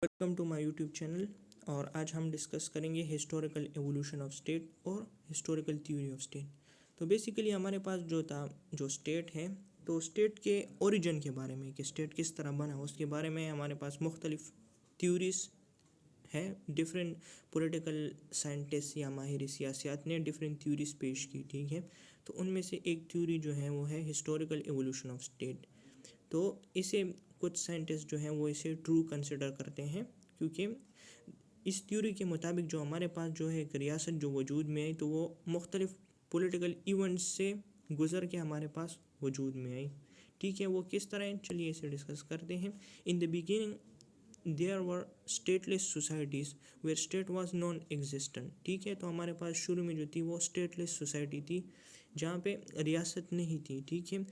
Welcome to my YouTube channel. और आज हम डिस्कस करेंगे हिस्टोरिकल एवोल्यूशन ऑफ स्टेट और हिस्टोरिकल थ्योरी ऑफ स्टेट। तो बेसिकली हमारे पास जो स्टेट है, तो स्टेट के ओरिजिन के बारे में कि स्टेट किस तरह बना उसके बारे में हमारे पास मुख्तलिफ थ्योरीज है। डिफरेंट पॉलिटिकल साइंटिस्ट या माहिर सियासत ने डिफरेंट थ्योरीज पेश की, ठीक है। तो उनमें से एक थ्योरी जो है वो है हिस्टोरिकल एवोल्यूशन ऑफ स्टेट। तो इसे कुछ साइंटिस्ट जो हैं वो इसे ट्रू कंसिडर करते हैं, क्योंकि इस थ्योरी के मुताबिक जो हमारे पास जो है एक रियासत जो वजूद में आई, तो वो मुख्तलिफ पॉलिटिकल इवेंट्स से गुज़र के हमारे पास वजूद में आई, ठीक है। वो किस तरह है, चलिए इसे डिस्कस करते हैं। In the beginning there were stateless societies where state was non existent, ठीक है। तो हमारे पास शुरू में जो थी वो स्टेटलेस सोसाइटी थी जहाँ पे रियासत नहीं थी, ठीक है।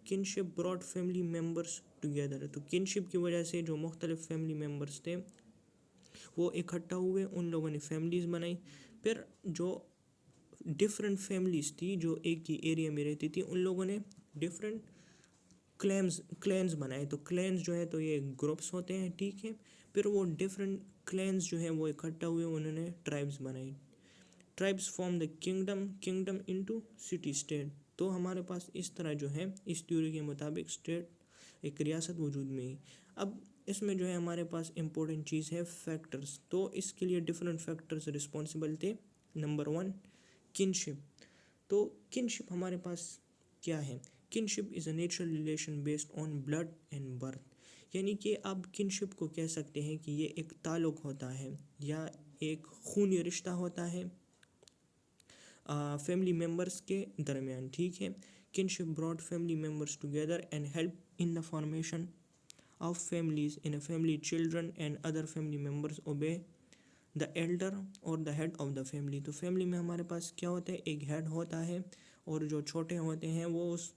Kinship broad family members together, तो किनशिप की वजह से जो मुख्तलिफ फैमिली मेम्बर्स थे वो इकट्ठा हुए, उन लोगों ने फैमिलीज़ बनाई। फिर जो डिफरेंट फैमिलीज़ थी जो एक ही एरिया में रहती थी, उन लोगों ने डिफरेंट क्लैन्स बनाए। तो क्लैन्स जो है तो ये ग्रुप्स होते हैं, ठीक है। फिर वो डिफरेंट क्लैन्स जो है वो इकट्ठा हुए, उन्होंने ट्राइब्स बनाई। Tribes form the kingdom into city state. तो हमारे पास इस तरह जो है इस थ्योरी के मुताबिक स्टेट एक रियासत वजूद में ही। अब इसमें जो है हमारे पास इम्पोर्टेंट चीज़ है फैक्टर्स। तो इसके लिए डिफरेंट फैक्टर्स रिस्पॉन्सिबल थे। Number 1, kinship. तो किनशिप हमारे पास क्या है? Kinship is a natural relation based on blood and birth, यानी कि आप किनशिप को कह सकते हैं कि ये एक ताल्लुक़ होता है या एक खूनी रिश्ता होता है फैमिली मेम्बर्स के दरमियान, ठीक है। Kinship broad family members together and help in the formation of families. In a family children and other family members obey the elder और the head of the family. तो फैमिली में हमारे पास क्या होता है, एक हेड होता है और जो छोटे होते हैं वो उस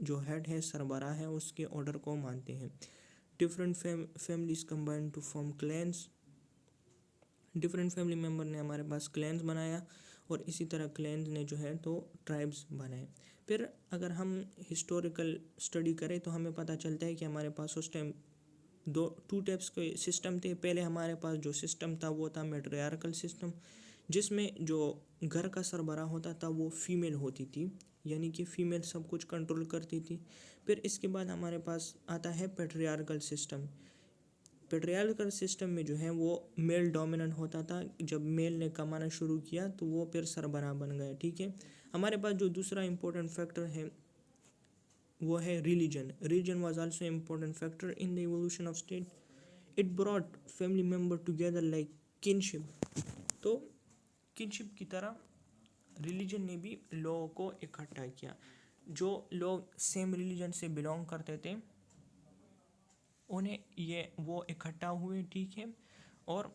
जो हेड है, सरबराह है, उसके ऑर्डर को मानते हैं। Different families combine to form clans. Different family member ने हमारे पास क्लैन्स बनाया और इसी तरह क्लैन्स ने जो है तो ट्राइब्स बनाए। फिर अगर हम हिस्टोरिकल स्टडी करें तो हमें पता चलता है कि हमारे पास उस टाइम टू टाइप्स के सिस्टम थे। पहले हमारे पास जो सिस्टम था वो था मैट्रियार्कल सिस्टम, जिसमें जो घर का सरबराह होता था वो फीमेल होती थी, यानी कि फ़ीमेल सब कुछ कंट्रोल करती थी। फिर इसके बाद हमारे पास आता है पैट्रियार्कल सिस्टम। पैट्रियार्कल सिस्टम में जो है वो मेल डोमिनेंट होता था। जब मेल ने कमाना शुरू किया तो वो फिर सरबराह बन गया, ठीक है। हमारे पास जो दूसरा इम्पोर्टेंट फैक्टर है वो है religion was also important factor in the evolution of state. It brought family member together like kinship. तो किनशिप की तरह रिलीजन ने भी लोगों को इकट्ठा किया। जो लोग सेम रिलीजन से बिलोंग करते थे उन्हें वो इकट्ठा हुए, ठीक है। और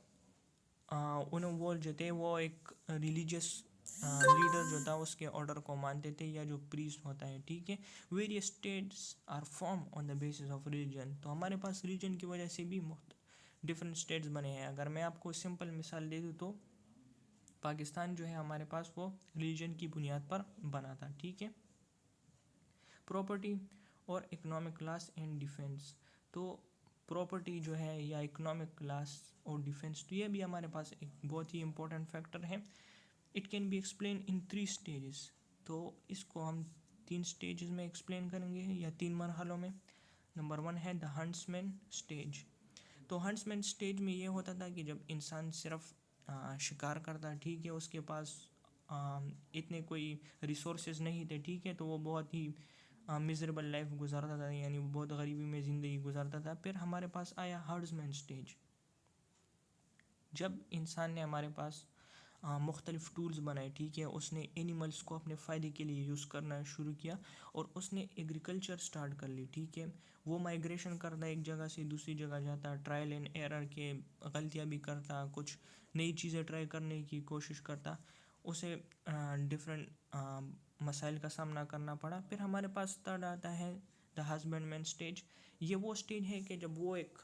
उन्हें वो जो थे वो एक रिलीजियस लीडर जो था उसके ऑर्डर को मानते थे, या जो प्रीस्ट होता है, ठीक है। Various states are form on the basis of religion. तो हमारे पास रिलीजन की वजह से भी डिफरेंट स्टेट्स बने हैं। अगर मैं आपको सिंपल मिसाल दे दूँ तो पाकिस्तान जो है हमारे पास वो रिलीजन की बुनियाद पर बना था, ठीक है। प्रॉपर्टी और इकोनॉमिक क्लास एंड डिफेंस। तो प्रॉपर्टी जो है या इकोनॉमिक क्लास और डिफेंस, तो ये भी हमारे पास एक बहुत ही इंपॉर्टेंट फैक्टर है। It can be explain in 3 stages. तो इसको हम 3 स्टेजेस में एक्सप्लेन करेंगे या 3 मरहलों में। नंबर 1 है द हंट्समैन स्टेज। तो हंट्समैन स्टेज में ये होता था कि जब इंसान सिर्फ शिकार करता, ठीक है, उसके पास इतने कोई रिसोर्सेज नहीं थे, ठीक है, तो वो बहुत ही मिजरेबल लाइफ गुजारता था, यानी वो बहुत गरीबी में ज़िंदगी गुजारता था। फिर हमारे पास आया हर्ड्समैन स्टेज। जब इंसान ने हमारे पास मुख्तलिफ़ टूल्स बनाए, ठीक है, उसने एनिमल्स को अपने फ़ायदे के लिए यूज़ करना शुरू किया और उसने एग्रीकल्चर स्टार्ट कर ली, ठीक है। वो माइग्रेशन करता, एक जगह से दूसरी जगह जाता, ट्रायल एंड एरर के गलतियाँ भी करता, कुछ नई चीज़ें ट्राई करने की कोशिश करता, उसे डिफरेंट मसाइल का सामना करना पड़ा। फिर हमारे पास थर्ड आता है द हस्बैंडमैन स्टेज। ये वो स्टेज है कि जब वो एक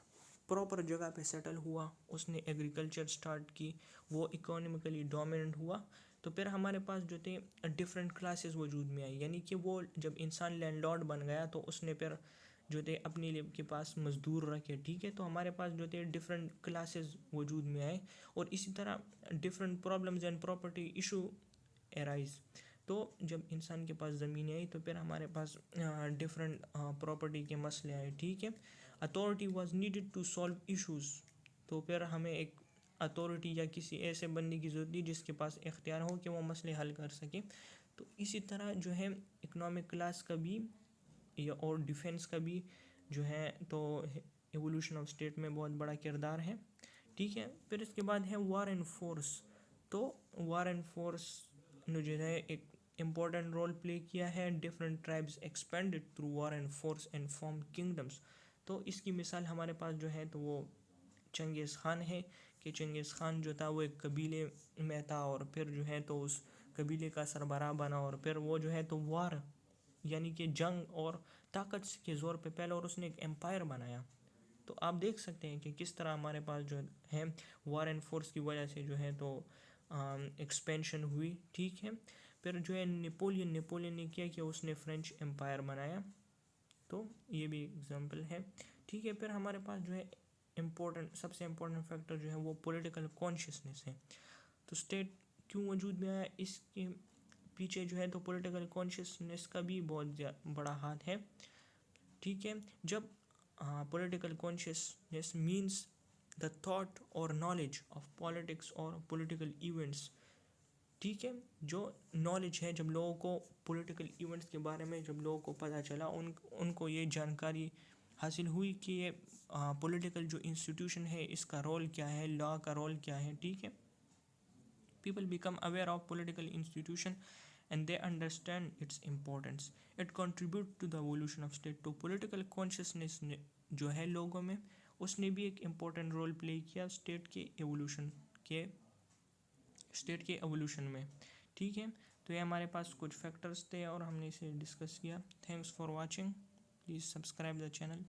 प्रॉपर जगह पे सेटल हुआ, उसने एग्रीकल्चर स्टार्ट की, वो इकोनॉमिकली डोमिनेंट हुआ, तो फिर हमारे पास जो थे डिफरेंट क्लासेस वजूद में आई। यानी कि वो जब इंसान लैंडलॉर्ड बन गया तो उसने फिर جو تھے اپنے لیے کے پاس مزدور رکھے، ٹھیک ہے. تو ہمارے پاس جو تھے ڈفرینٹ کلاسز وجود میں آئے، اور اسی طرح different problems and property issue arise. تو جب انسان کے پاس زمینیں آئی تو پھر ہمارے پاس ڈفرینٹ پراپرٹی کے مسئلے آئے، ٹھیک ہے. Authority was needed to solve issues. تو پھر ہمیں ایک اتھارٹی یا کسی ایسے بندے کی ضرورت تھی جس کے پاس اختیار ہو کہ وہ مسئلے حل کر سکے. تو اسی طرح جو ہے اکنامک کلاس کا بھی اور ڈیفینس کا بھی جو ہے تو ایوولوشن آف اسٹیٹ میں بہت بڑا کردار ہے، ٹھیک ہے. پھر اس کے بعد ہے وار اینڈ فورس. تو وار اینڈ فورس نے جو ہے ایک امپورٹنٹ رول پلے کیا ہے. Different tribes expanded through war and force and form kingdoms. تو اس کی مثال ہمارے پاس جو ہے تو وہ چنگیز خان ہے، کہ چنگیز خان جو تھا وہ ایک قبیلے میں تھا، اور پھر جو ہے تو اس قبیلے کا سربراہ بنا، اور پھر وہ جو ہے تو وار یعنی کہ جنگ اور طاقت کے زور پہ پہلے، اور اس نے ایک امپائر بنایا. تو آپ دیکھ سکتے ہیں کہ کس طرح ہمارے پاس جو ہے وار اینڈ فورس کی وجہ سے جو ہے تو ایکسپینشن ہوئی، ٹھیک ہے. پھر جو ہے نیپولین نے کیا کہ اس نے فرینچ امپائر بنایا. تو یہ بھی ایگزامپل ہے، ٹھیک ہے. پھر ہمارے پاس جو ہے سب سے امپورٹنٹ فیکٹر جو ہے وہ پولیٹیکل کانشیسنیس ہے. تو اسٹیٹ کیوں وجود میں آیا، اس کے پیچھے جو ہے تو پولیٹیکل کانشیسنیس کا بھی بہت بڑا ہاتھ ہے، ٹھیک ہے. جب political consciousness means the thought اور نالج آف پالیٹکس اور پولیٹیکل ایونٹس، ٹھیک ہے. جو نالج ہے، جب لوگوں کو پولیٹیکل ایونٹس کے بارے میں جب لوگوں کو پتہ چلا، ان کو یہ جانکاری حاصل ہوئی کہ یہ پولیٹیکل جو انسٹیٹیوشن ہے اس کا رول کیا ہے، لا کا رول کیا ہے، ٹھیک ہے. People become aware of political institution and they understand its importance. It contribute to the evolution of state. تو پولیٹیکل کانشیسنیس جو ہے لوگوں میں، اس نے بھی ایک امپورٹنٹ رول پلے کیا اسٹیٹ کے ایوولوشن میں، ٹھیک ہے. تو یہ ہمارے پاس کچھ فیکٹرز تھے اور ہم نے اسے ڈسکس کیا. Thanks for watching. Please subscribe the channel.